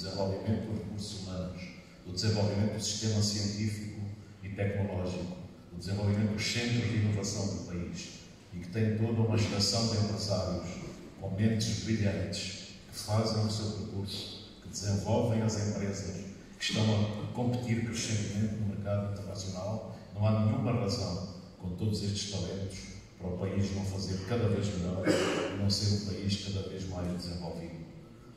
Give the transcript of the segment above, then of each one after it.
desenvolvimento dos recursos humanos, do desenvolvimento do sistema científico e tecnológico, do desenvolvimento dos centros de inovação do país, e que tem toda uma geração de empresários com mentes brilhantes que fazem o seu percurso, que desenvolvem as empresas, que estão a competir crescentemente no mercado internacional. Não há nenhuma razão, com todos estes talentos, para o país não fazer cada vez melhor e não ser um país cada vez mais desenvolvido.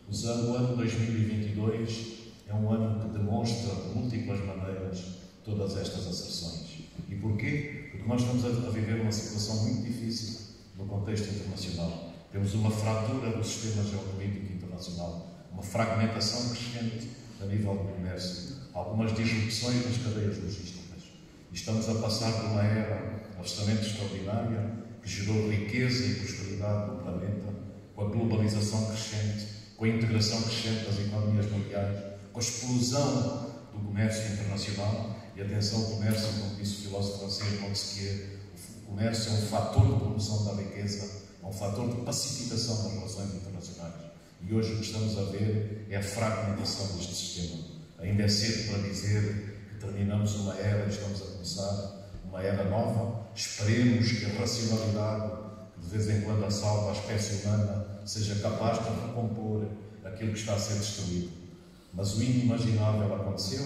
O ano 2022 é um ano que demonstra de múltiplas maneiras todas estas asserções. E porquê? Porque nós estamos a viver uma situação muito difícil no contexto internacional. Temos uma fratura do sistema geopolítico internacional, uma fragmentação crescente a nível do comércio, algumas disrupções nas cadeias logísticas. E estamos a passar por uma era absolutamente extraordinária que gerou riqueza e prosperidade no planeta, com a globalização crescente, com a integração crescente das economias mundiais, com a explosão do comércio internacional. E atenção, o comércio, como disse o filósofo francês Montesquieu, o comércio é um fator de promoção da riqueza, é um fator de pacificação das relações internacionais. E hoje o que estamos a ver é a fragmentação deste sistema. Ainda é cedo para dizer que terminamos uma era e estamos a começar uma era nova. Esperemos que a racionalidade, que de vez em quando assalta a espécie humana, seja capaz de recompor aquilo que está a ser destruído. Mas o inimaginável aconteceu.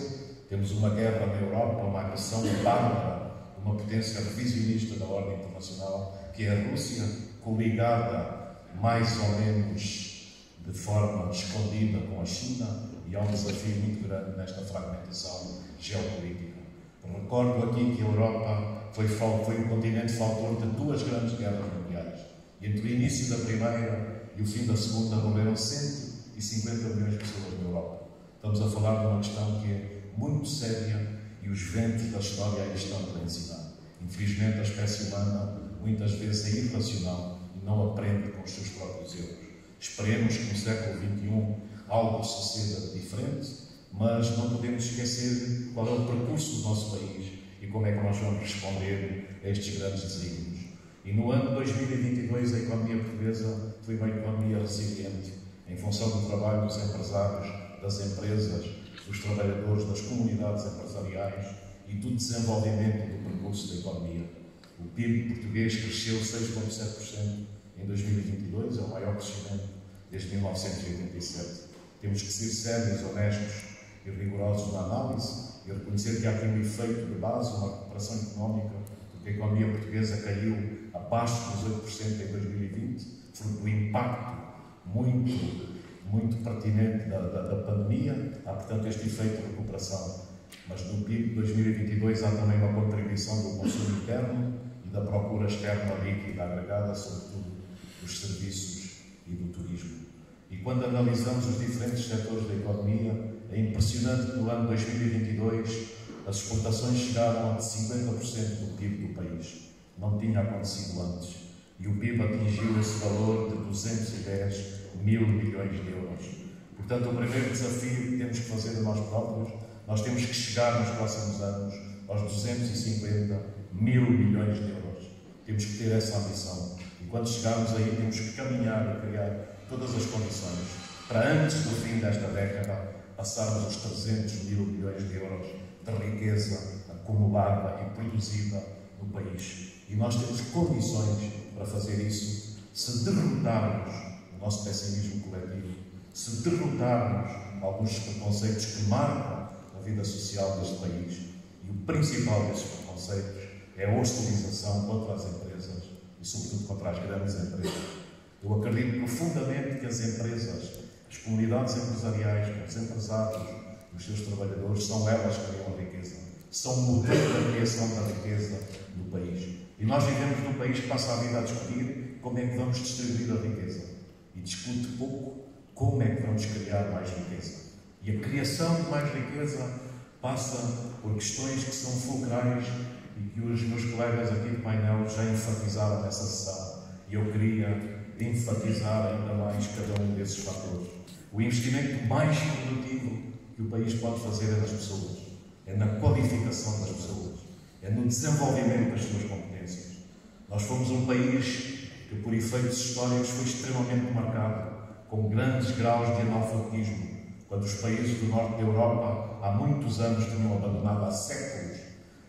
Temos uma guerra na Europa, uma agressão bárbara, uma potência revisionista da ordem internacional, que é a Rússia, coligada mais ou menos de forma escondida com a China, e há um desafio muito grande nesta fragmentação geopolítica. Recordo aqui que a Europa foi um continente fator de duas grandes guerras mundiais. E entre o início da primeira e o fim da segunda morreram 150 milhões de pessoas na Europa. Estamos a falar de uma questão que é muito séria e os ventos da história aí estão para ensinar. Infelizmente, a espécie humana muitas vezes é irracional e não aprende com os seus próprios erros. Esperemos que no século XXI algo suceda diferente, mas não podemos esquecer qual é o percurso do nosso país e como é que nós vamos responder a estes grandes desígnios. E no ano 2022 a economia portuguesa foi uma economia resiliente, em função do trabalho dos empresários, das empresas, dos trabalhadores, das comunidades empresariais e do desenvolvimento do percurso da economia. O PIB português cresceu 6,7% em 2022, é o maior crescimento desde 1987. Temos que ser sérios, honestos e rigorosos na análise e reconhecer que há aqui um efeito de base, uma recuperação económica, porque a economia portuguesa caiu abaixo dos 8% em 2020, fruto do impacto muito pertinente da pandemia. Há, portanto, este efeito de recuperação. Mas no PIB de 2022 há também uma contribuição do consumo interno e da procura externa líquida agregada, sobretudo dos serviços e do turismo. E quando analisamos os diferentes setores da economia, é impressionante que no ano 2022 as exportações chegaram a 50% do PIB do país. Não tinha acontecido antes. E o PIB atingiu esse valor de 210 mil milhões de euros. Portanto, o primeiro desafio que temos que fazer a nós próprios, nós temos que chegar nos próximos anos aos 250 mil milhões de euros. Temos que ter essa ambição. E quando chegarmos aí, temos que caminhar e criar todas as condições para, antes do fim desta década, passarmos os 300 mil milhões de euros de riqueza acumulada e produzida no país. E nós temos condições para fazer isso se derrotarmos o nosso pessimismo coletivo, se derrotarmos alguns dos preconceitos que marcam a vida social deste país. E o principal desses preconceitos é a hostilização contra as empresas e, sobretudo, contra as grandes empresas. Eu acredito profundamente que as empresas, as comunidades empresariais, os empresários e os seus trabalhadores são elas que criam a riqueza, são o motor da criação da riqueza do país. E nós vivemos num país que passa a vida a discutir como é que vamos distribuir a riqueza e discute pouco como é que vamos criar mais riqueza. E a criação de mais riqueza passa por questões que são fulcrais e que os meus colegas aqui do painel já enfatizaram nessa sessão. E eu queria enfatizar ainda mais cada um desses fatores. O investimento mais produtivo que o país pode fazer é nas pessoas, é na qualificação das pessoas, é no desenvolvimento das suas competências. Nós fomos um país que, por efeitos históricos, foi extremamente marcado, com grandes graus de analfabetismo, quando os países do norte da Europa há muitos anos tinham abandonado há séculos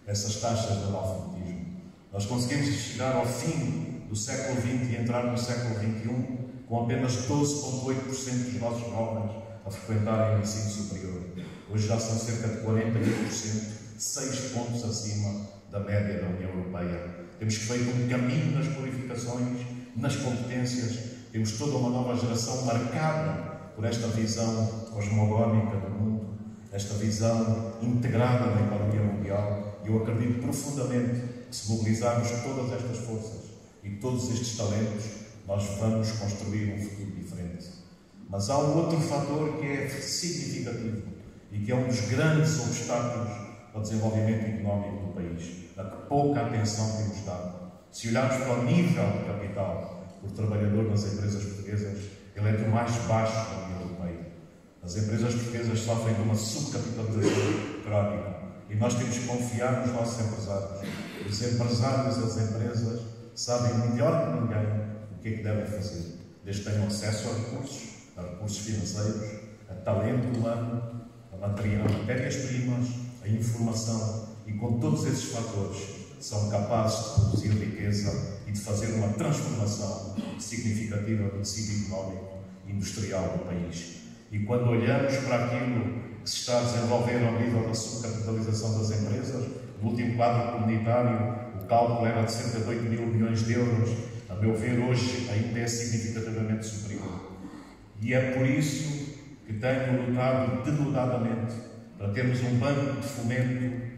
essas taxas de analfabetismo. Nós conseguimos chegar ao fim do século XX e entrar no século XXI com apenas 12,8% dos nossos jovens a frequentarem o ensino superior. Hoje já são cerca de 41%, 6 pontos acima da média da União Europeia. Temos feito um caminho nas qualificações, nas competências, temos toda uma nova geração marcada por esta visão cosmogónica do mundo, esta visão integrada na economia mundial. E eu acredito profundamente que, se mobilizarmos todas estas forças e todos estes talentos, nós vamos construir um futuro diferente. Mas há um outro fator que é significativo e que é um dos grandes obstáculos ao desenvolvimento económico do país, a que pouca atenção temos dado. Se olharmos para o nível de capital por trabalhador nas empresas portuguesas, ele é do mais baixo da União Europeia. As empresas portuguesas sofrem de uma subcapitalização crónica e nós temos que confiar nos nossos empresários. Os empresários das empresas sabem melhor que ninguém o que é que devem fazer, desde que tenham acesso a recursos financeiros, a talento humano, a matérias-primas, a informação, e com todos esses fatores são capazes de produzir riqueza e de fazer uma transformação significativa do tecido económico e industrial do país. E quando olhamos para aquilo que se está a desenvolver ao nível da subcapitalização das empresas, no último quadro comunitário, o cálculo era de cerca de 8 mil milhões de euros. A meu ver, hoje ainda é significativamente superior. E é por isso que tenho lutado denodadamente para termos um banco de fomento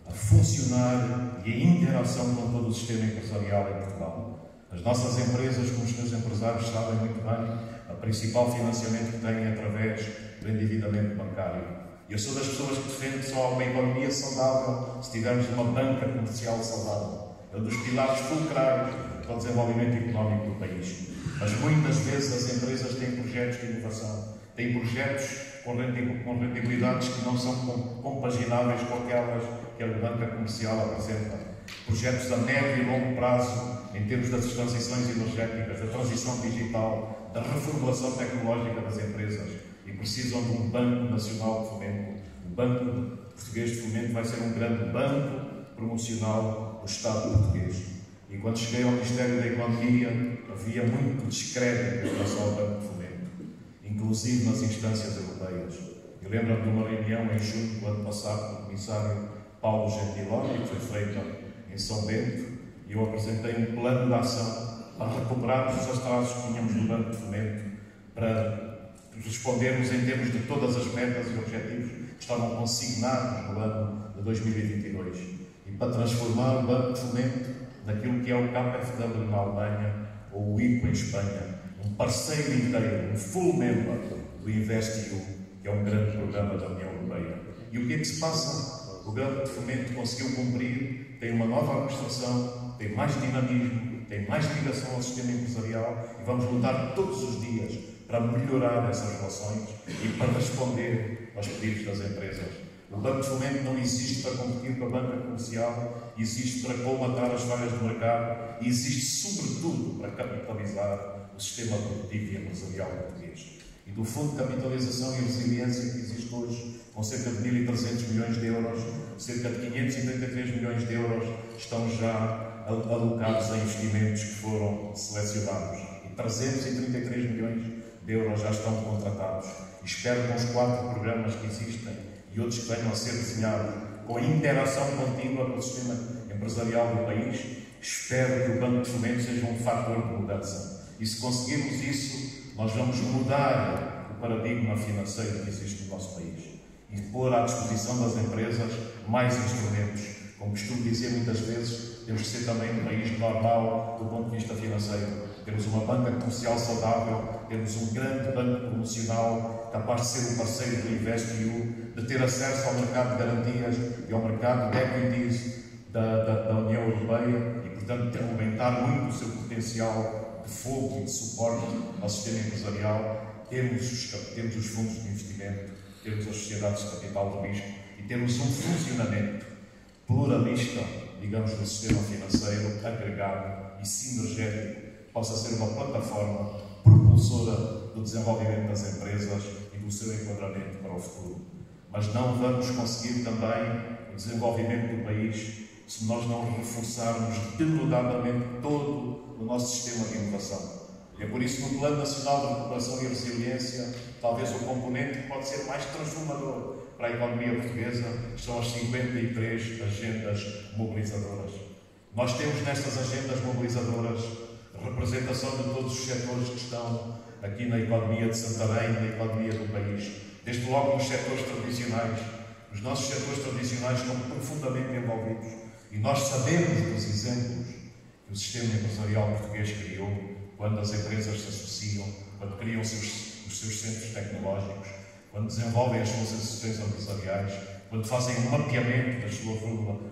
a funcionar e a interação com todo o sistema empresarial em Portugal. As nossas empresas, como os seus empresários sabem muito bem, a principal financiamento que têm é através do endividamento bancário. E eu sou das pessoas que defendem só uma economia saudável se tivermos uma banca comercial saudável. É um dos pilares fulcrais para o desenvolvimento económico do país. Mas muitas vezes as empresas têm projetos de inovação, têm projetos com rentabilidades que não são compagináveis com aquelas que a banca comercial apresenta. Projetos a médio e longo prazo, em termos das transições energéticas, da transição digital, da reformulação tecnológica das empresas, e precisam de um Banco Nacional de Fomento. O Banco Português de Fomento vai ser um grande banco promocional do Estado português. E quando cheguei ao Ministério da Economia, havia muito descrédito em relação ao Banco de Fomento, inclusive nas instâncias europeias. Eu lembro-me de uma reunião em junho do ano passado com o Comissário Paulo Gentiloni, que foi feita em São Bento, e eu apresentei um plano de ação para recuperarmos os atrasos que tínhamos no Banco de Fomento, para respondermos em termos de todas as metas e objetivos que estavam consignados no ano de 2022, e para transformar o Banco de Fomento naquilo que é o KfW na Alemanha ou o ICO em Espanha, um parceiro inteiro, um full member do InvestEU, que é um grande programa da União Europeia. E o que é que se passa? O Banco de Fomento conseguiu cumprir, tem uma nova administração, tem mais dinamismo, tem mais ligação ao sistema empresarial, e vamos lutar todos os dias para melhorar essas relações e para responder aos pedidos das empresas. O Banco de Fomento não existe para competir com a banca comercial, existe para colmatar as falhas do mercado e existe, sobretudo, para capitalizar o sistema produtivo e empresarial português. E do Fundo de Capitalização e Resiliência que existe hoje, com cerca de 1.300 milhões de euros, cerca de 533 milhões de euros estão já alocados a investimentos que foram selecionados. E 333 milhões de euros já estão contratados. E espero que com os 4 programas que existem e outros que venham a ser desenhados, com a interação contínua com o sistema empresarial do país, espero que o Banco de Fomento seja um fator de mudança. E se conseguirmos isso, nós vamos mudar o paradigma financeiro que existe no nosso país e pôr à disposição das empresas mais instrumentos. Como costumo dizer muitas vezes, temos que ser também um país normal do ponto de vista financeiro. Temos uma banca comercial saudável, temos um grande banco promocional capaz de ser um parceiro do InvestEU, de ter acesso ao mercado de garantias e ao mercado de equities da União Europeia e, portanto, de aumentar muito o seu potencial de fogo e de suporte ao sistema empresarial. Temos os fundos de investimento, temos as sociedades de capital de risco e temos um funcionamento pluralista, digamos, do sistema financeiro agregado e sinergético, possa ser uma plataforma propulsora do desenvolvimento das empresas e do seu enquadramento para o futuro. Mas não vamos conseguir também o desenvolvimento do país se nós não reforçarmos denudadamente todo o nosso sistema de inovação. É por isso que no Plano Nacional de Recuperação e Resiliência, talvez o componente que pode ser mais transformador para a economia portuguesa são as 53 agendas mobilizadoras. Nós temos nestas agendas mobilizadoras a representação de todos os setores que estão aqui na economia de Santarém, na economia do país, desde logo nos setores tradicionais. Os nossos setores tradicionais estão profundamente envolvidos e nós sabemos dos exemplos que o sistema empresarial português criou quando as empresas se associam, quando criam os seus centros tecnológicos, quando desenvolvem as suas associações empresariais, quando fazem um mapeamento das suas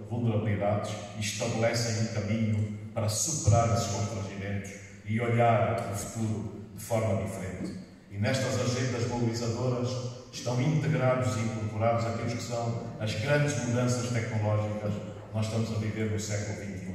vulnerabilidades e estabelecem um caminho para superar esses constrangimentos e olhar o futuro de forma diferente. E nestas agendas mobilizadoras estão integrados e incorporados aqueles que são as grandes mudanças tecnológicas que nós estamos a viver no século XXI.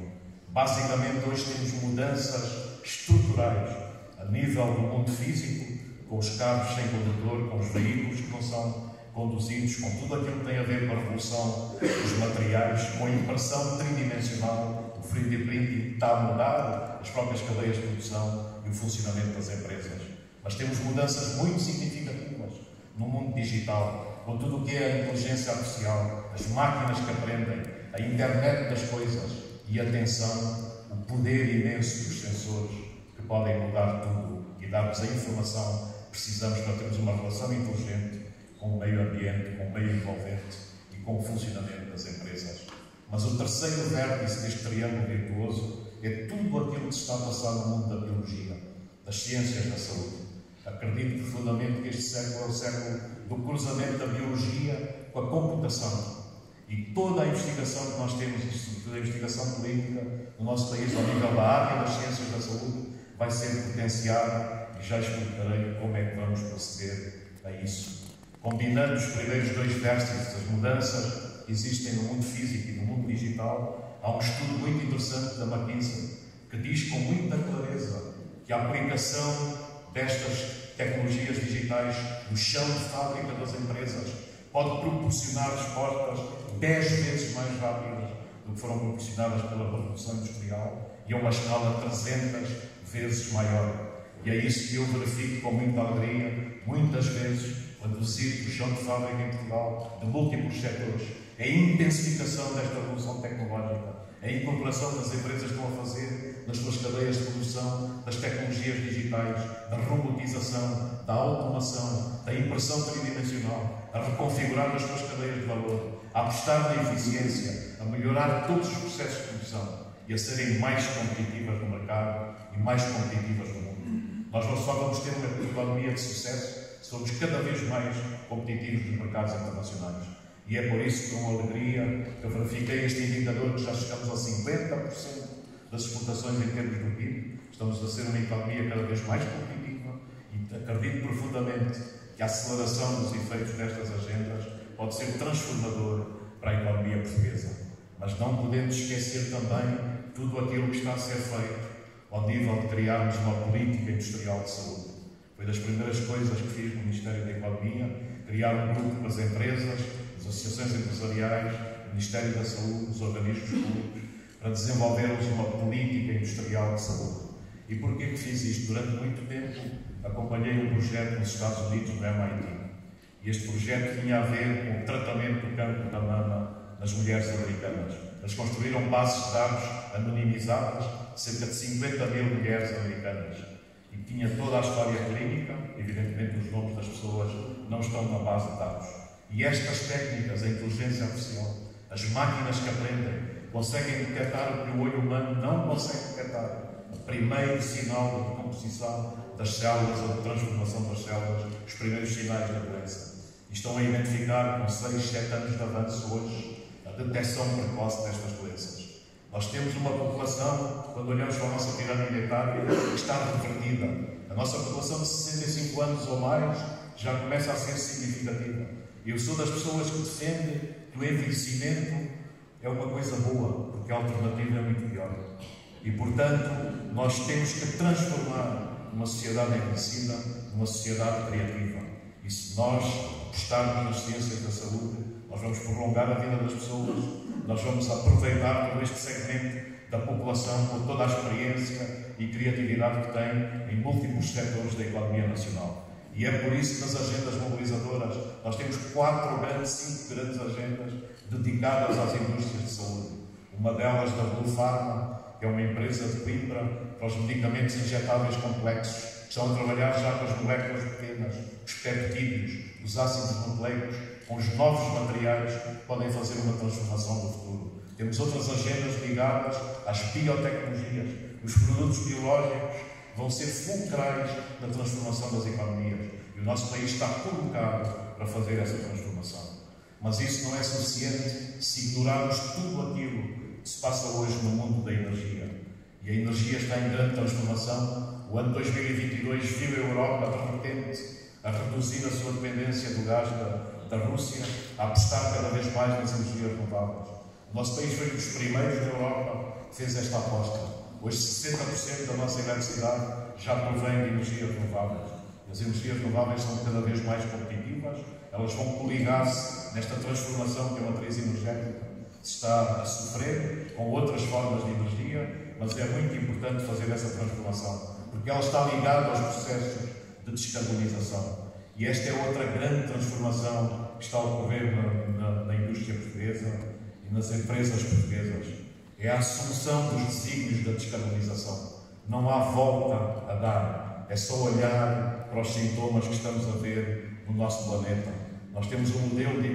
Basicamente, hoje temos mudanças estruturais a nível do mundo físico, com os carros sem condutor, com os veículos que não são conduzidos, com tudo aquilo que tem a ver com a revolução dos materiais, com a impressão tridimensional, o 3D printing está a mudar as próprias cadeias de produção e o funcionamento das empresas. Mas temos mudanças muito significativas no mundo digital, com tudo o que é a inteligência artificial, as máquinas que aprendem, a internet das coisas e, atenção, o poder imenso dos sensores que podem mudar tudo e dar-nos a informação que precisamos para termos uma relação inteligente com o meio ambiente, com o meio envolvente e com o funcionamento das empresas. Mas o terceiro vértice deste triângulo virtuoso é tudo aquilo que se está a passar no mundo da biologia, das ciências da saúde. Acredito profundamente que este século é o século do cruzamento da biologia com a computação. E toda a investigação que nós temos, toda a investigação política no nosso país, ao nível da área das ciências da saúde, vai ser potenciada e já explicarei como é que vamos proceder a isso. Combinando os primeiros dois vértices, as mudanças que existem no mundo físico e no mundo digital, há um estudo muito interessante da McKinsey que diz com muita clareza que a aplicação destas tecnologias digitais no chão de fábrica das empresas pode proporcionar respostas 10 vezes mais rápidas do que foram proporcionadas pela Revolução Industrial e a uma escala 300 vezes maior. E é isso que eu verifico com muita alegria, muitas vezes, quando visito o chão de fábrica em Portugal, de múltiplos setores. É a intensificação desta revolução tecnológica, a incorporação que as empresas estão a fazer nas suas cadeias de produção, das tecnologias digitais, da robotização, da automação, da impressão tridimensional, a reconfigurar as suas cadeias de valor, a apostar na eficiência, a melhorar todos os processos de produção e a serem mais competitivas no mercado e mais competitivas no mundo. Nós não só vamos ter uma economia de sucesso, somos cada vez mais competitivos nos mercados internacionais. E é por isso que, com alegria, eu verifiquei este indicador que já chegamos a 50% das exportações em termos do PIB. Estamos a ser uma economia cada vez mais competitiva e acredito profundamente que a aceleração dos efeitos destas agendas pode ser transformadora para a economia portuguesa. Mas não podemos esquecer também tudo aquilo que está a ser feito ao nível de criarmos uma política industrial de saúde. Foi das primeiras coisas que fiz no Ministério da Economia, criar um grupo com as empresas, as associações empresariais, o Ministério da Saúde, os organismos públicos, para desenvolvermos uma política industrial de saúde. E porquê que fiz isto? Durante muito tempo acompanhei um projeto nos Estados Unidos, no MIT. E este projeto tinha a ver com o tratamento do cancro da mama nas mulheres americanas. Eles construíram bases de dados anonimizadas de cerca de 50 mil mulheres americanas. E tinha toda a história clínica, evidentemente os nomes das pessoas não estão na base de dados. E estas técnicas, a inteligência artificial, as máquinas que aprendem, conseguem detectar o que o olho humano não consegue detectar. O primeiro sinal de decomposição das células ou de transformação das células, os primeiros sinais da doença. E estão a identificar, com 6, 7 anos de avanço hoje, a detecção precoce destas doenças. Nós temos uma população, quando olhamos para a nossa pirâmide etária, que está revertida. A nossa população de 65 anos ou mais já começa a ser significativa. E eu sou das pessoas que defendem que o envelhecimento é uma coisa boa, porque a alternativa é muito pior. E, portanto, nós temos que transformar uma sociedade envelhecida numa sociedade criativa. E E se nós apostarmos nas ciências da saúde, nós vamos prolongar a vida das pessoas, nós vamos aproveitar todo este segmento da população com toda a experiência e criatividade que tem em múltiplos setores da economia nacional. E é por isso que nas agendas mobilizadoras nós temos 5 grandes agendas dedicadas às indústrias de saúde. Uma delas da Blue Pharma, que é uma empresa de Coimbra para os medicamentos injetáveis complexos, que estão a trabalhar já com as moléculas pequenas, os peptídeos, os ácidos nucleicos, com os novos materiais que podem fazer uma transformação do futuro. Temos outras agendas ligadas às biotecnologias. Os produtos biológicos vão ser fulcrais na transformação das economias. E o nosso país está colocado para fazer essa transformação. Mas isso não é suficiente se ignorarmos tudo aquilo que se passa hoje no mundo da energia. E a energia está em grande transformação. O ano 2022 viu a Europa, de repente, a reduzir a sua dependência do gás da Rússia, a apostar cada vez mais nas energias renováveis. O nosso país foi um dos primeiros da Europa que fez esta aposta. Hoje 60% da nossa eletricidade já provém de energias renováveis. As energias renováveis são cada vez mais competitivas, elas vão coligar-se nesta transformação que a matriz energética está a sofrer com outras formas de energia, mas é muito importante fazer essa transformação, porque ela está ligada aos processos de descarbonização. E esta é outra grande transformação que está a ocorrer na indústria portuguesa e nas empresas portuguesas. É a solução dos desígnios da descarbonização. Não há volta a dar. É só olhar para os sintomas que estamos a ver no nosso planeta. Nós temos um modelo de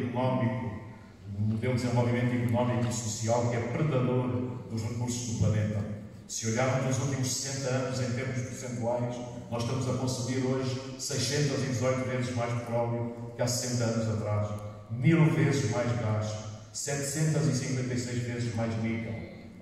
desenvolvimento económico e social que é predador dos recursos do planeta. Se olharmos nos últimos 60 anos em termos percentuais, nós estamos a consumir hoje 618 vezes mais petróleo que há 60 anos atrás, 1000 vezes mais gás, 756 vezes mais níquel,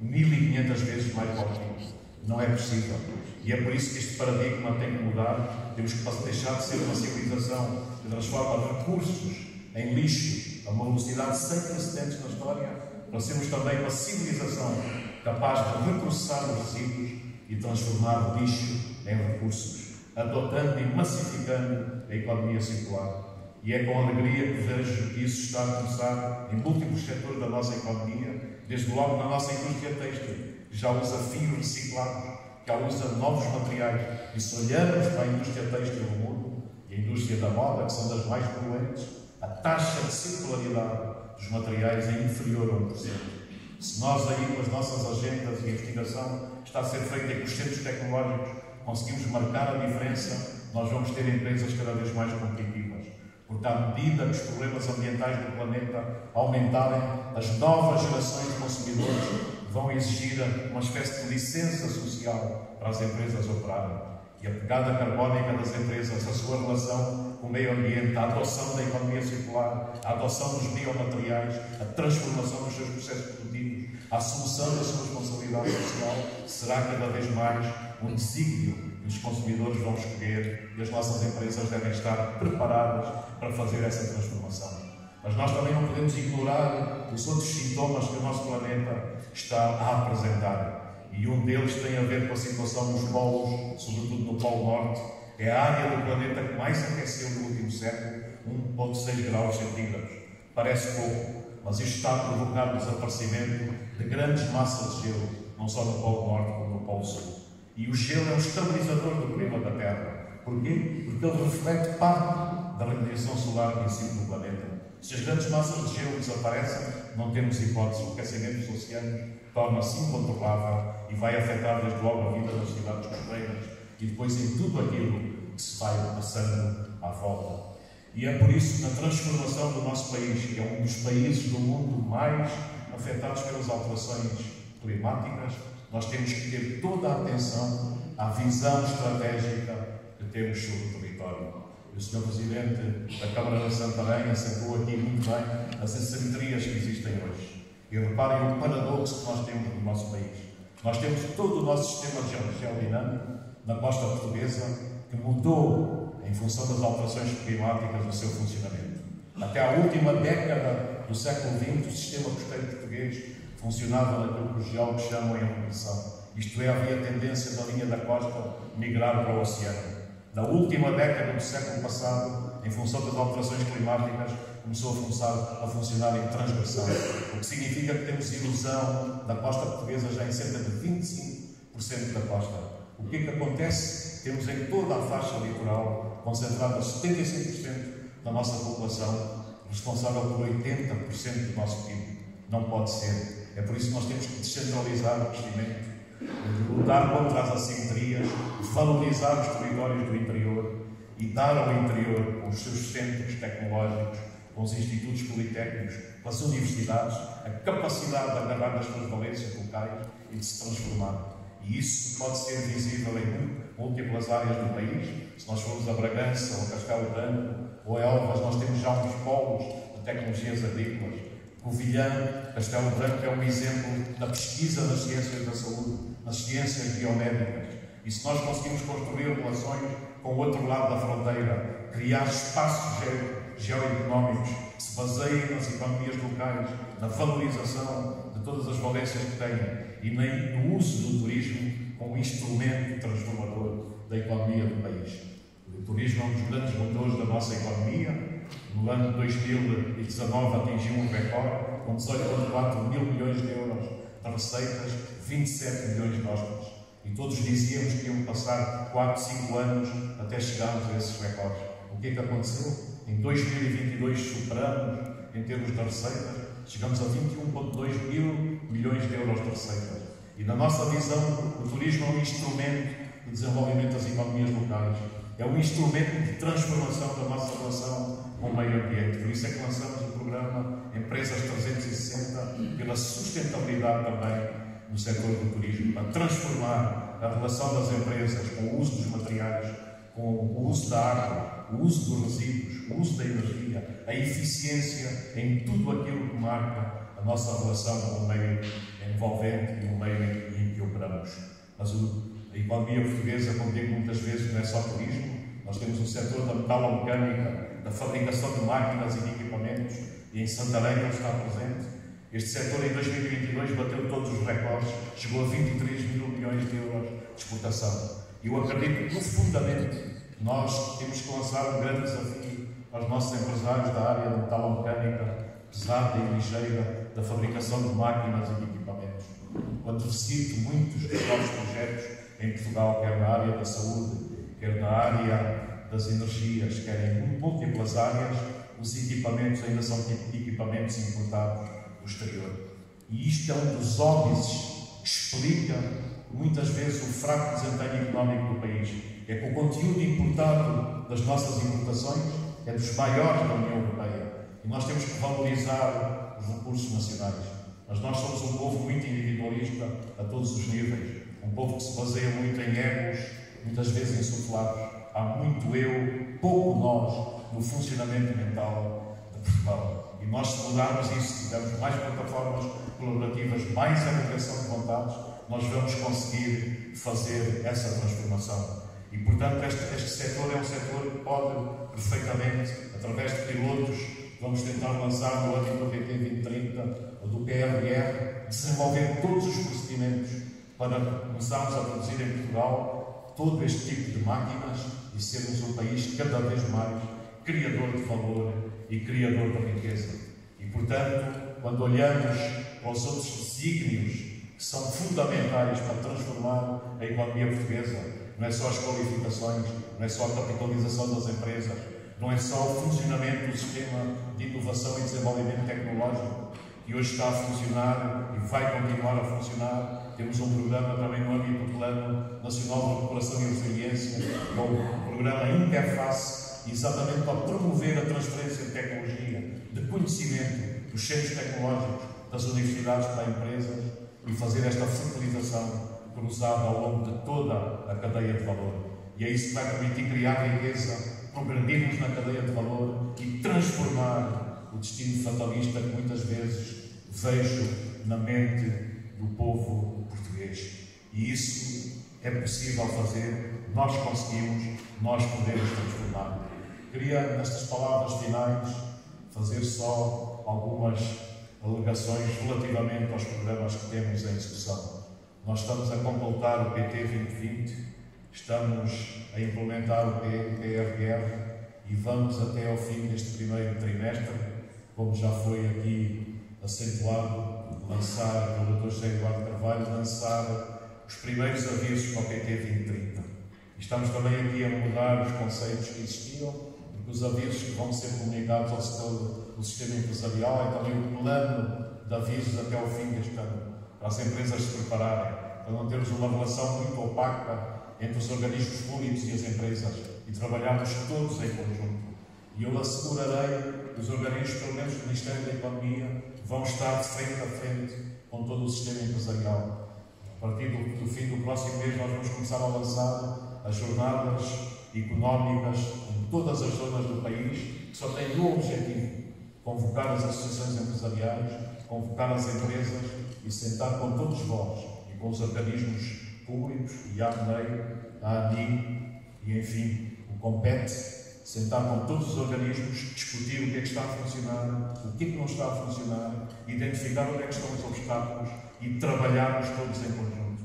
1500 vezes mais bauxita. Não é possível. E é por isso que este paradigma tem que mudar. Temos que deixar de ser uma civilização que transforma recursos em lixo a uma velocidade sem precedentes na história, para sermos também uma civilização capaz de reprocessar os resíduos e transformar o lixo em recursos, adotando e massificando a economia circular. E é com alegria que vejo que isso está a começar em múltiplos setores da nossa economia, desde logo na nossa indústria têxtil, que já usa fios reciclados, que já usa novos materiais. E se olharmos para a indústria têxtil do mundo e a indústria da moda, que são das mais poluentes, a taxa de circularidade dos materiais é inferior a 1%. Se nós aí, com as nossas agendas e a investigação que está a ser feita com os centros tecnológicos, conseguimos marcar a diferença, nós vamos ter empresas cada vez mais competitivas. Porque à medida que os problemas ambientais do planeta aumentarem, as novas gerações de consumidores vão exigir uma espécie de licença social para as empresas operarem. E a pegada carbónica das empresas, a sua relação com o meio ambiente, a adoção da economia circular, a adoção dos biomateriais, a transformação dos seus processos produtivos, a assunção da sua responsabilidade social, será cada vez mais um desígnio que os consumidores vão escolher e as nossas empresas devem estar preparadas para fazer essa transformação. Mas nós também não podemos ignorar os outros sintomas que o nosso planeta está a apresentar. E um deles tem a ver com a situação nos polos, sobretudo no Polo Norte. É a área do planeta que mais aqueceu no último século, 1,6 graus centígrados. Parece pouco, mas isto está a provocar o desaparecimento de grandes massas de gelo, não só no Polo Norte como no Polo Sul. E o gelo é um estabilizador do clima da Terra. Porquê? Porque ele reflete parte da radiação solar que incide no planeta. Se as grandes massas de gelo desaparecem, não temos hipótese. O aquecimento dos oceanos torna-se incontrolável e vai afetar desde logo a vida das cidades costeiras e depois em tudo aquilo que se vai passando à volta. E é por isso que na transformação do nosso país, que é um dos países do mundo mais afetados pelas alterações climáticas, nós temos que ter toda a atenção à visão estratégica que temos sobre o território. O Sr. Presidente da Câmara de Santarém acentuou aqui muito bem as assimetrias que existem hoje. E reparem o paradoxo que nós temos no nosso país. Nós temos todo o nosso sistema geodinâmico na costa portuguesa que mudou em função das alterações climáticas no seu funcionamento. Até à última década do século XX, o sistema costeiro português funcionava naquilo que os geólogos chamam em regressão. Isto é, havia tendência da linha da costa migrar para o oceano. Na última década do século passado, em função das alterações climáticas, começou a funcionar em transgressão, o que significa que temos erosão da costa portuguesa já em cerca de 25% da costa. O que é que acontece? Temos em toda a faixa litoral concentrada 75% da nossa população, responsável por 80% do nosso PIB. Não pode ser. É por isso que nós temos que descentralizar o crescimento, lutar contra as assimetrias, valorizar os territórios do interior e dar ao interior, com os seus centros tecnológicos, com os institutos politécnicos, com as universidades, a capacidade de agarrar as suas valências locais e de se transformar. E isso pode ser visível em múltiplas áreas do país. Se nós formos a Bragança, ou a Castelo Branco, ou a Elvas, nós temos já uns polos de tecnologias agrícolas. Covilhã, Castelo Branco é um exemplo da pesquisa nas ciências da saúde, nas ciências biomédicas. E se nós conseguimos construir relações com o outro lado da fronteira, criar espaços geoeconómicos que se baseiem nas economias locais, na valorização de todas as valências que têm e no uso do turismo como instrumento transformador da economia do país. O turismo é um dos grandes motores da nossa economia. No ano de 2019 atingiu um recorde com 18,4 mil milhões de euros de receitas, 27 milhões de hóspedes. E todos dizíamos que iam passar 4, 5 anos até chegarmos a esses recordes. O que é que aconteceu? Em 2022 superamos, em termos de receitas, chegamos a 21,2 mil milhões de euros de receitas. E na nossa visão, o turismo é um instrumento de desenvolvimento das economias locais. É um instrumento de transformação da nossa relação com o meio ambiente. Por isso é que lançamos o programa Empresas 360 pela sustentabilidade também no setor do turismo, para transformar a relação das empresas com o uso dos materiais, com o uso da água, o uso dos resíduos, o uso da energia, a eficiência em tudo aquilo que marca a nossa relação com o meio envolvente e o meio em que operamos. Mas a economia portuguesa, como digo muitas vezes, não é só turismo. Nós temos um setor da metalomecânica, da fabricação de máquinas e de equipamentos, e em Santarém ele está presente. Este setor em 2022 bateu todos os recordes, chegou a 23 mil milhões de euros de exportação. E eu acredito que, profundamente, nós temos que lançar um grande desafio aos nossos empresários da área da metalomecânica, pesada e ligeira, da fabricação de máquinas e de equipamentos. Quando visito muitos dos nossos projetos em Portugal, quer na área da saúde, quer na área das energias, quer em múltiplas áreas, os equipamentos ainda são equipamentos importados do exterior. E isto é um dos óbices que explica muitas vezes o fraco desempenho económico do país. É que o conteúdo importado das nossas importações é dos maiores da União Europeia. E nós temos que valorizar os recursos nacionais. Mas nós somos um povo muito individualista a todos os níveis. Um povo que se baseia muito em egos, muitas vezes insuflados. Há muito eu, pouco nós, no funcionamento mental de Portugal. E nós, se mudarmos isso, se tivermos mais plataformas colaborativas, mais agregação de vontades, nós vamos conseguir fazer essa transformação. E, portanto, este setor é um setor que pode perfeitamente, através de pilotos, vamos tentar lançar no âmbito do PT 2030 ou do PRR, desenvolver todos os procedimentos para começarmos a produzir em Portugal todo este tipo de máquinas e sermos um país cada vez mais criador de valor e criador de riqueza. E, portanto, quando olhamos para os outros desígnios que são fundamentais para transformar a economia portuguesa, não é só as qualificações, não é só a capitalização das empresas, não é só o funcionamento do sistema de inovação e desenvolvimento tecnológico, que hoje está a funcionar e vai continuar a funcionar. Temos um programa também no âmbito do Plano Nacional de Recuperação e Resiliência, que é o programa Interface, exatamente para promover a transferência de tecnologia, de conhecimento dos centros tecnológicos, das universidades para empresas e fazer esta fertilização cruzada ao longo de toda a cadeia de valor. E é isso que vai permitir criar riqueza, progredirmos na cadeia de valor e transformar o destino fatalista que muitas vezes vejo na mente do povo português. E isso é possível fazer, nós conseguimos, nós podemos transformar. Queria, nestas palavras finais, fazer só algumas alegações relativamente aos programas que temos em execução. Nós estamos a completar o PT 2020, estamos a implementar o PRR e vamos até ao fim deste primeiro trimestre, como já foi aqui acentuado, lançar, pelo Dr. José Eduardo Carvalho, lançar os primeiros avisos para o PT 2030. E estamos também aqui a mudar os conceitos que existiam, porque os avisos que vão ser comunicados ao setor do sistema empresarial é também o plano de avisos até ao fim deste ano, para as empresas se prepararem, para não termos uma relação muito opaca entre os organismos públicos e as empresas e trabalharmos todos em conjunto. E eu assegurarei que os organismos, pelo menos do Ministério da Economia, vão estar de frente a frente com todo o sistema empresarial. A partir do fim do próximo mês nós vamos começar a lançar as jornadas económicas em todas as zonas do país, que só têm um objetivo: convocar as associações empresariais, convocar as empresas e sentar com todos vós e com os organismos públicos e a ANEI, a ANI e, enfim, o COMPET, sentar com todos os organismos, discutir o que é que está a funcionar, o que é que não está a funcionar, identificar onde é que estão os obstáculos e trabalharmos todos em conjunto.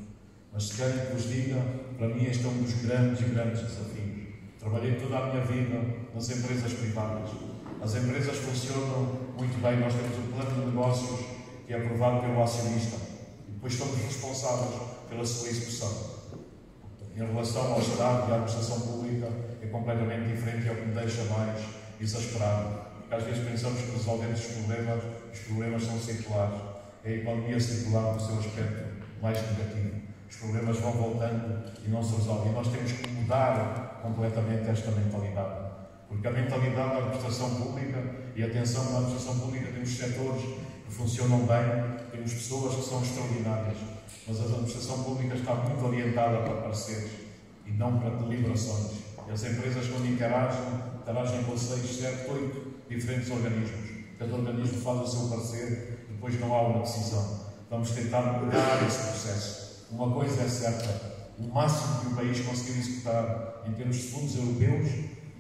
Mas se querem que vos diga, para mim este é um dos grandes desafios. Trabalhei toda a minha vida nas empresas privadas. As empresas funcionam muito bem, nós temos um plano de negócios que é aprovado pelo acionista e depois somos responsáveis pela sua execução. Em relação ao Estado e à administração pública é completamente diferente e é o que me deixa mais exasperado. Porque às vezes pensamos que resolvemos os problemas são circulares. É a economia circular no seu aspecto mais negativo. Os problemas vão voltando e não se resolvem. E nós temos que mudar completamente esta mentalidade. Porque a mentalidade da administração pública, e atenção, na administração pública temos setores que funcionam bem, temos pessoas que são extraordinárias, mas a administração pública está muito orientada para pareceres e não para deliberações. E as empresas, quando interagem com 6, 7, 8 diferentes organismos. Cada organismo faz o seu parecer, depois não há uma decisão. Vamos tentar mudar esse processo. Uma coisa é certa: o máximo que o país conseguiu executar em termos de fundos europeus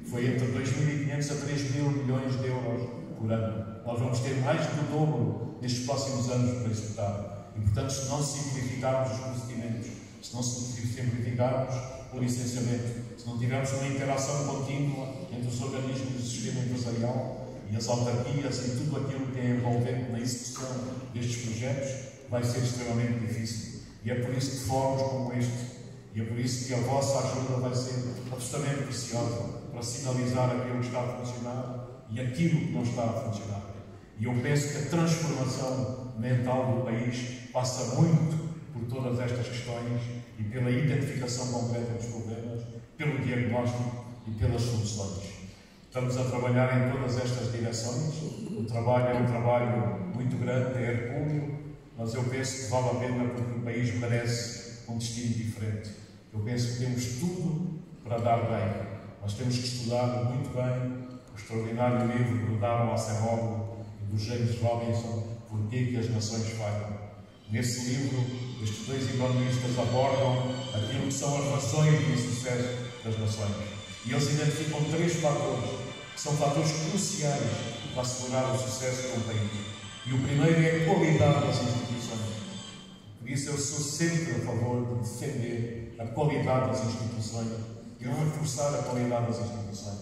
foi entre 2.500 a 3.000 milhões de euros por ano. Nós vamos ter mais do dobro nestes próximos anos para executar. E, portanto, se não simplificarmos os procedimentos, se não simplificarmos o licenciamento, se não tivermos uma interação contínua entre os organismos do sistema empresarial e as autarquias e tudo aquilo que é envolvente na execução destes projetos, vai ser extremamente difícil. E é por isso que fóruns como este, e é por isso que a vossa ajuda vai ser absolutamente preciosa para sinalizar aquilo que está a funcionar e aquilo que não está a funcionar. E eu penso que a transformação mental do país passa muito por todas estas questões e pela identificação concreta dos problemas, pelo diagnóstico e pelas soluções. Estamos a trabalhar em todas estas direções. O trabalho é um trabalho muito grande, é hercúleo, mas eu penso que vale a pena porque o país merece um destino diferente. Eu penso que temos tudo para dar bem, mas temos que estudar muito bem o extraordinário livro do Darwin Acemoglu e do James Robinson, Porquê que as Nações Falham. Nesse livro, estes dois economistas abordam aquilo que são as razões do insucesso das nações. E eles identificam 3 fatores, que são fatores cruciais para assegurar o sucesso de um país. E o primeiro é a qualidade das instituições. Por isso eu sou sempre a favor de defender a qualidade das instituições e reforçar a qualidade das instituições.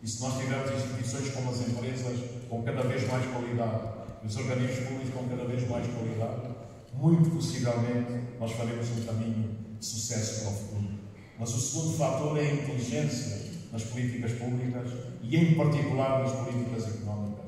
E se nós tivermos instituições como as empresas com cada vez mais qualidade e os organismos públicos com cada vez mais qualidade, muito possivelmente nós faremos um caminho de sucesso para o futuro. Mas o segundo fator é a inteligência nas políticas públicas e, em particular, nas políticas económicas.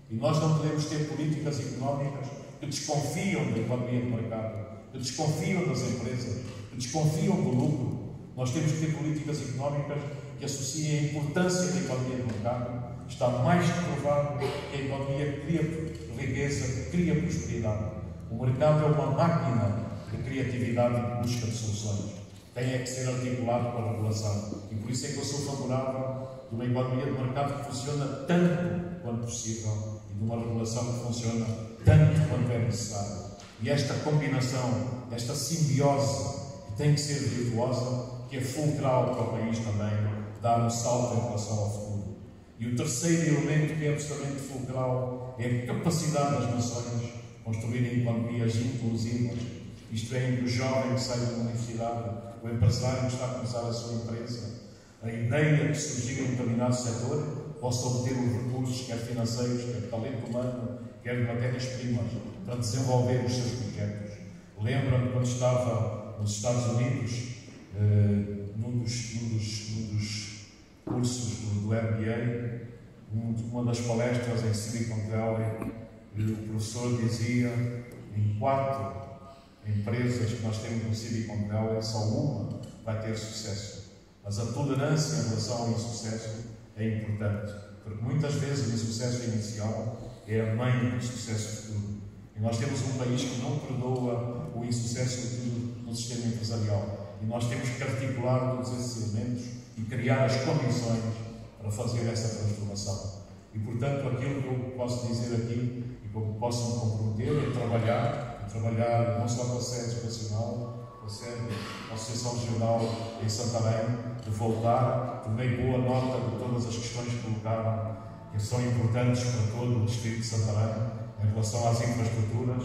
E nós não podemos ter políticas económicas que desconfiam da economia de mercado, que desconfiam das empresas, que desconfiam do lucro. Nós temos que ter políticas económicas que associem a importância da economia de mercado. Está mais que provado que a economia cria riqueza, cria prosperidade. O mercado é uma máquina de criatividade e de busca de soluções. Tem que ser articulado com a regulação. E por isso é que eu sou favorável de uma economia de mercado que funciona tanto quanto possível e de uma regulação que funciona tanto quanto é necessário. E esta combinação, esta simbiose, que tem que ser virtuosa, que é fulcral para o país também dar um salto em relação ao futuro. E o terceiro elemento que é absolutamente fulcral é a capacidade das nações construírem economias inclusivas, isto é, em que o jovem que sai da universidade, o empresário que está a começar a sua empresa, a ideia que surgiu em determinado setor possa obter os recursos, quer financeiros, quer de talento humano, quer de matérias-primas, para desenvolver os seus projetos. Lembro-me quando estava nos Estados Unidos, num dos cursos do MBA, uma das palestras em Silicon Valley, o professor dizia: em 4 empresas que nós temos no Silicon Valley, só uma vai ter sucesso. Mas a tolerância em relação ao insucesso é importante, porque muitas vezes o insucesso inicial é a mãe do sucesso futuro. E nós temos um país que não perdoa o insucesso futuro no sistema empresarial. E nós temos que articular todos esses elementos e criar as condições para fazer essa transformação. E, portanto, aquilo que eu posso dizer aqui e que eu posso me comprometer é trabalhar não só com a sede educacional, com a sede da Associação Regional em Santarém, de voltar. Tomei boa nota de todas as questões que colocaram, que são importantes para todo o distrito de Santarém, em relação às infraestruturas,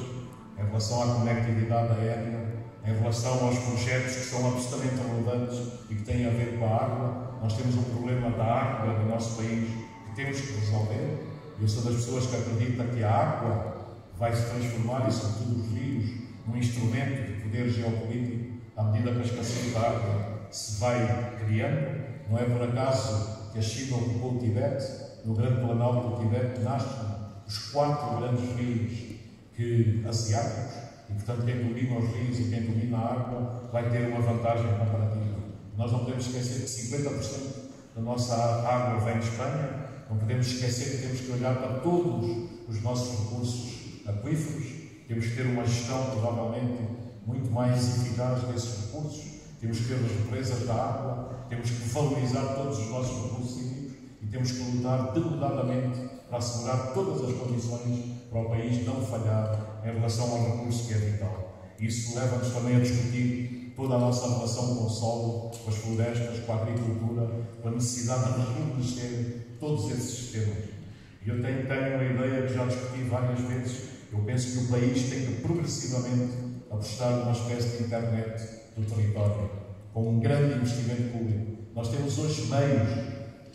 em relação à conectividade aérea, em relação aos projetos que são absolutamente relevantes e que têm a ver com a água. Nós temos um problema da água no nosso país que temos que resolver. Eu sou das pessoas que acreditam que a água vai se transformar, e sobretudo os rios, num instrumento de poder geopolítico à medida que a escassez da água se vai criando. Não é por acaso que a China ocupou o Tibete. No grande planalto do Tibete nascem os 4 grandes rios asiáticos, e portanto quem domina os rios e quem domina a água vai ter uma vantagem comparativa. Nós não podemos esquecer que 50% da nossa água vem de Espanha. Não podemos esquecer que temos que olhar para todos os nossos recursos aquíferos. Temos que ter uma gestão provavelmente muito mais eficaz desses recursos. Temos que ter as represas da água, temos que valorizar todos os nossos recursos hídricos e temos que lutar denodadamente para assegurar todas as condições para o país não falhar em relação ao recurso que é vital. Isso leva-nos também a discutir toda a nossa relação com o solo, com as florestas, com a agricultura, com a necessidade de reconhecer todos esses sistemas. E eu tenho uma ideia que já discuti várias vezes. Eu penso que o país tem que progressivamente apostar numa espécie de internet do território, com um grande investimento público. Nós temos hoje meios,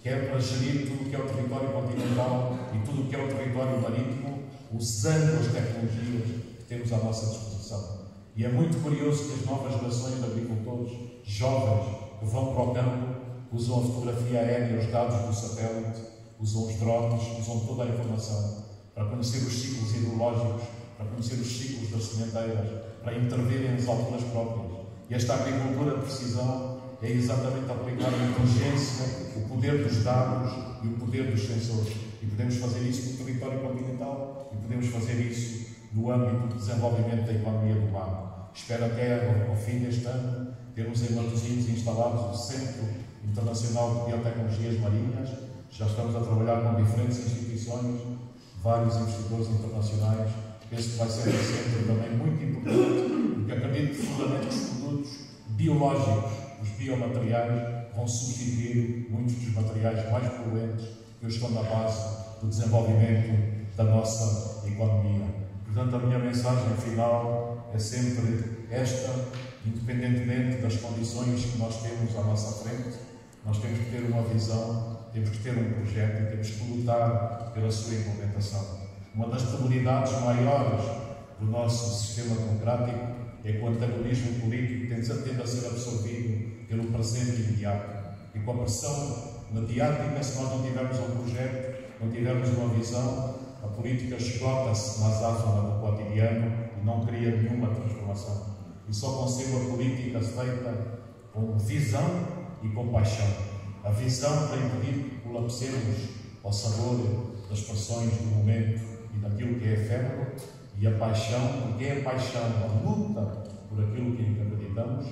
quer para gerir tudo o que é o território continental e tudo o que é o território marítimo, usando as tecnologias que temos à nossa disposição. E é muito curioso que as novas gerações de agricultores jovens que vão para o campo usam a fotografia aérea, os dados do satélite, usam os drones, usam toda a informação para conhecer os ciclos hidrológicos, para conhecer os ciclos das sementeiras, para intervirem nas alturas próprias. E esta agricultura de precisão é exatamente aplicar a inteligência, o poder dos dados e o poder dos sensores. E podemos fazer isso no território continental e podemos fazer isso no âmbito do desenvolvimento da economia do mar. Espero até ao fim deste ano termos em Matosinhos instalados o Centro Internacional de Biotecnologias Marinhas. Já estamos a trabalhar com diferentes instituições, vários investidores internacionais. Penso que vai ser um centro também muito importante, porque acredito profundamente que os produtos biológicos, os biomateriais, vão substituir muitos dos materiais mais poluentes que hoje estão na base do desenvolvimento da nossa economia. Portanto, a minha mensagem final é sempre esta: independentemente das condições que nós temos à nossa frente, nós temos que ter uma visão, temos que ter um projeto e temos que lutar pela sua implementação. Uma das prioridades maiores do nosso sistema democrático é que o antagonismo político tende a ser absorvido pelo presente imediato. E com a pressão mediática, se nós não tivermos um projeto, não tivermos uma visão, a política esgota-se na azáfama do cotidiano e não cria nenhuma transformação. E só consigo a política feita com visão e com paixão. A visão para impedir que colapsemos ao sabor das pressões do momento e daquilo que é efêmero, e a paixão, porque é a paixão, a luta por aquilo que acreditamos,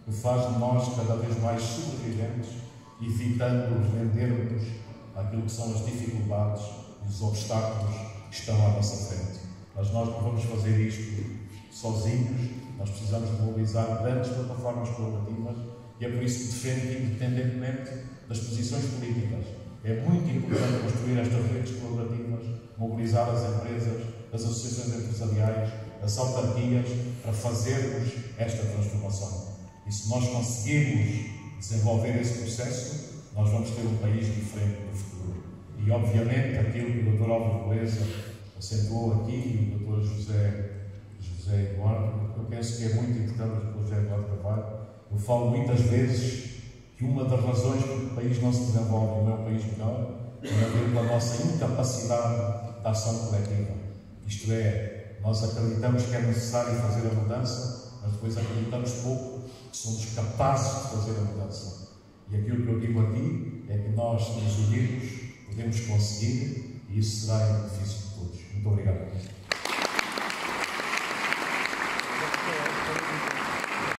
que faz de nós cada vez mais sobreviventes, evitando rendermos àquilo que são as dificuldades e os obstáculos que estão à nossa frente. Mas nós não vamos fazer isto sozinhos, nós precisamos de mobilizar grandes plataformas colaborativas, e é por isso que defendo que, independentemente das posições políticas, é muito importante construir estas redes colaborativas, mobilizar as empresas, as associações empresariais, as autarquias, para fazermos esta transformação. E se nós conseguirmos desenvolver esse processo, nós vamos ter um país diferente no futuro. E, obviamente, aquilo que o Dr. Álvaro Beleza acentuou aqui, e o Dr. José Eduardo, eu penso que é muito importante, o Dr. José Eduardo Carvalho. Eu falo muitas vezes que uma das razões que o país não se desenvolve e não é um país melhor tem a ver com a nossa incapacidade de ação coletiva. Isto é, nós acreditamos que é necessário fazer a mudança, mas depois acreditamos pouco que somos capazes de fazer a mudança. E aquilo que eu digo aqui é que nós, nos unirmos, podemos conseguir, e isso será em benefício de todos. Muito obrigado.